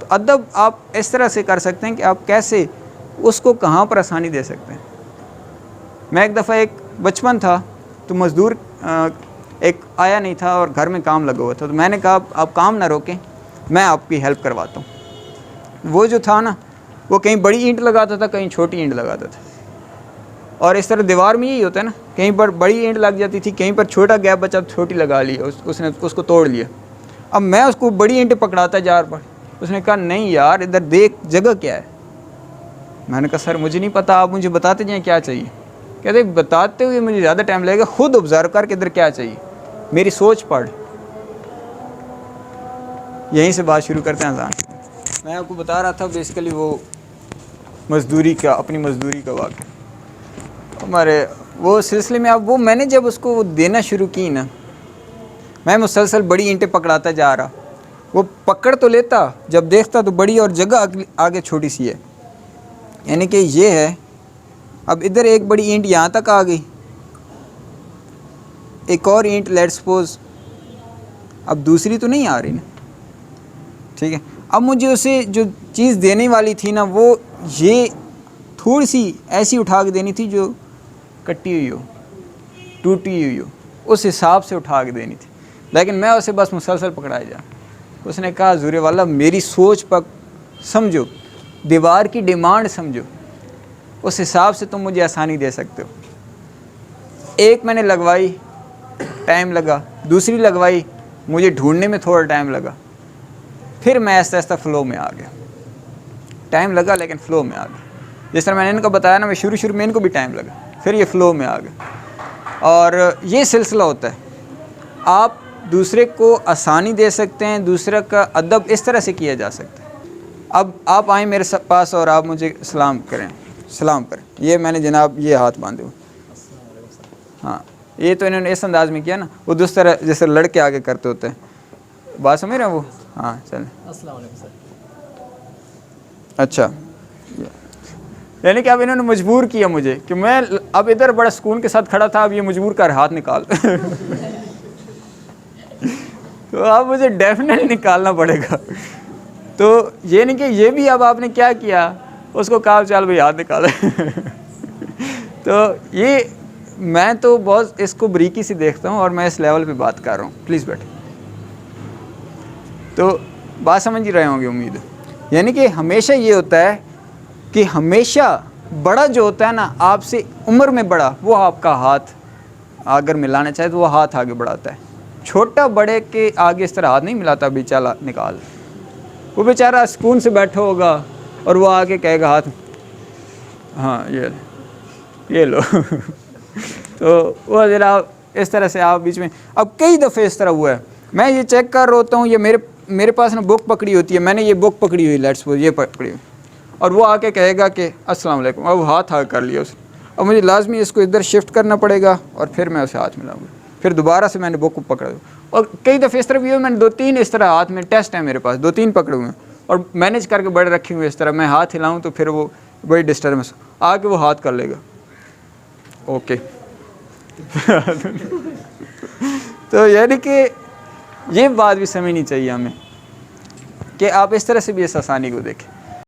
ادب آپ اس طرح سے کر سکتے ہیں کہ آپ کیسے اس کو کہاں پر آسانی دے سکتے ہیں. میں ایک دفعہ ایک بچپن تھا تو مزدور ایک آیا نہیں تھا اور گھر میں کام لگا ہوا تھا, تو میں نے کہا آپ کام نہ روکیں, میں آپ کی ہیلپ کرواتا ہوں. وہ جو تھا نا وہ کہیں بڑی اینٹ لگاتا تھا, کہیں چھوٹی اینٹ لگاتا تھا, اور اس طرح دیوار میں یہی ہوتا ہے نا, کہیں پر بڑی اینٹ لگ جاتی تھی, کہیں پر چھوٹا گیپ بچا تو چھوٹی لگا لی, اس نے اس کو توڑ لیا. اب میں اس کو بڑی اینٹ پکڑاتا جا رہا, اس نے کہا نہیں یار ادھر دیکھ جگہ کیا ہے. میں نے کہا سر مجھے نہیں پتا, آپ مجھے بتاتے جائیں کیا چاہیے. کہتے بتاتے ہوئے مجھے زیادہ ٹائم لگے گا, خود آبزرو کر کے ادھر کیا چاہیے, میری سوچ پڑھ. یہیں سے بات شروع کرتے ہیں اذان. میں آپ کو بتا رہا تھا بیسیکلی وہ مزدوری کا, اپنی مزدوری کا واقعہ ہمارے وہ سلسلے میں. اب وہ میں نے جب اس کو دینا شروع کی نا, میں مسلسل بڑی اینٹیں پکڑاتا جا رہا. وہ پکڑ تو لیتا, جب دیکھتا تو بڑی اور جگہ آگے چھوٹی سی ہے, یعنی کہ یہ ہے. اب ادھر ایک بڑی اینٹ یہاں تک آ گئی, ایک اور اینٹ لیٹ سپوز, اب دوسری تو نہیں آ رہی نا, ٹھیک ہے. اب مجھے اسے جو چیز دینے والی تھی نا وہ یہ تھوڑی سی ایسی اٹھا کے دینی تھی جو کٹی ہوئی ہو, ٹوٹی ہوئی ہو, اس حساب سے اٹھا کے دینی تھی. لیکن میں اسے بس مسلسل پکڑایا جا. اس نے کہا حضور والا میری سوچ پر سمجھو, دیوار کی ڈیمانڈ سمجھو, اس حساب سے تم مجھے آسانی دے سکتے ہو. ایک میں نے لگوائی, ٹائم لگا, دوسری لگوائی, مجھے ڈھونڈنے میں تھوڑا ٹائم لگا, پھر میں آہستہ آہستہ فلو میں آ گیا. ٹائم لگا لیکن فلو میں آ گیا. جس طرح میں نے ان کو بتایا نا, میں شروع میں ان کو بھی ٹائم لگا, پھر یہ فلو میں آ گیا. اور یہ سلسلہ ہوتا ہے, آپ دوسرے کو آسانی دے سکتے ہیں, دوسرے کا ادب اس طرح سے کیا جا سکتا ہے. اب آپ آئیں میرے پاس اور آپ مجھے سلام کریں. یہ میں نے جناب یہ ہاتھ باندھے ہوئے, ہاں یہ تو انہوں نے اس انداز میں کیا نا, وہ دوسری طرح جیسے لڑکے آگے کرتے ہوتے ہیں. بات سمجھ رہے ہیں وہ, ہاں چلیں. السلام علیکم سر. اچھا, یعنی کہ اب انہوں نے مجبور کیا مجھے کہ میں اب ادھر بڑا سکون کے ساتھ کھڑا تھا, اب یہ مجبور کر ہاتھ نکال. تو اب مجھے ڈیفینیٹلی نکالنا پڑے گا. تو یہ نہیں کہ یہ بھی اب آپ نے کیا کیا, اس کو کہا چل بھائی ہاتھ نکال. تو یہ میں تو بہت اس کو بریکی سے دیکھتا ہوں, اور میں اس لیول پہ بات کر رہا ہوں. پلیز بیٹھے. تو بات سمجھ ہی رہے ہوں گے امید ہے. یعنی کہ ہمیشہ یہ ہوتا ہے کہ ہمیشہ بڑا جو ہوتا ہے نا آپ سے عمر میں بڑا, وہ آپ کا ہاتھ اگر ملانا چاہے تو وہ ہاتھ آگے بڑھاتا ہے. چھوٹا بڑے کے آگے اس طرح ہاتھ نہیں ملاتا, بیچارہ نکال. وہ بیچارہ سکون سے بیٹھا ہوگا اور وہ آگے کہے گا ہاتھ, ہاں یہ لو. تو وہ ذرا اس طرح سے آپ بیچ میں. اب کئی دفعہ اس طرح ہوا ہے, میں یہ چیک کر رہا ہوتا ہوں, یہ میرے پاس نا بک پکڑی ہوتی ہے, میں نے یہ بک پکڑی ہوئی, لیٹس سپوز یہ پکڑی ہوئی, اور وہ آ کے کہے گا کہ السلام علیکم. اب ہاتھ آگے کر لیا اس نے, اور مجھے لازمی اس کو ادھر شفٹ کرنا پڑے گا, اور پھر میں اسے ہاتھ ملاؤں گا. پھر دوبارہ سے میں نے بک کو پکڑا. اور کئی دفعہ اس طرح بھی ہوئے, میں نے 2-3 اس طرح ہاتھ میں ٹیسٹ ہے میرے پاس, 2-3 پکڑے ہوئے ہیں, اور مینیج کر کے بڑے رکھے ہوئے. اس طرح میں ہاتھ ہلاؤں تو پھر وہ بڑی ڈسٹربنس آ کے وہ ہاتھ کر لے گا. اوکے. تو یعنی کہ یہ بات بھی سمجھنی چاہیے ہمیں کہ آپ اس طرح سے بھی اس آسانی کو دیکھیں.